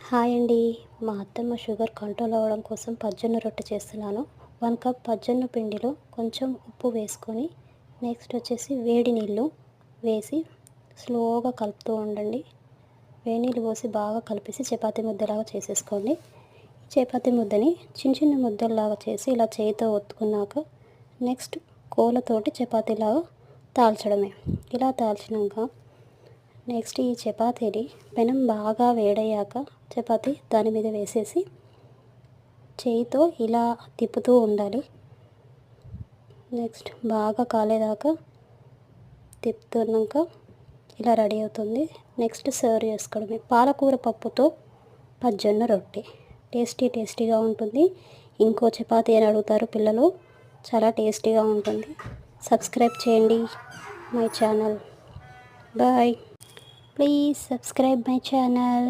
Hi అండి. మా అత్తమ్మ షుగర్ కంట్రోల్ అవ్వడం కోసం పజ్జొన్న రొట్టె చేస్తున్నాను. 1 కప్ పజ్జొన్న పిండిలో కొంచెం ఉప్పు వేసుకొని నెక్స్ట్ వచ్చేసి వేడి నీళ్ళు వేసి స్లోగా కలుపుతూ ఉండండి. వేడి నీళ్ళు పోసి బాగా కలిపేసి చపాతీ ముద్దలాగా చేసేసుకోండి. చపాతీ ముద్దని చిన్న చిన్న ముద్దల్లాగా చేసి ఇలా చేయితో ఒత్తుకున్నాక నెక్స్ట్ కోలతోటి చపాతీలాగా తాల్చడమే. ఇలా తాల్చినాక నెక్స్ట్ ఈ చపాతీని పెనం బాగా వేడయ్యాక చపాతీ దాని మీద వేసేసి చేయితో ఇలా తిప్పుతూ ఉండాలి. నెక్స్ట్ బాగా కాలేదాకా తిప్పుతున్నాక ఇలా రెడీ అవుతుంది. నెక్స్ట్ సర్వ్ చేసుకోవడమే. పాలకూర పప్పుతో పజ్జొన్న రొట్టె టేస్టీగా ఉంటుంది. ఇంకో చపాతీ అని అడుగుతారు పిల్లలు. చాలా టేస్టీగా ఉంటుంది. సబ్స్క్రైబ్ చేయండి my channel. Bye. Please subscribe my channel.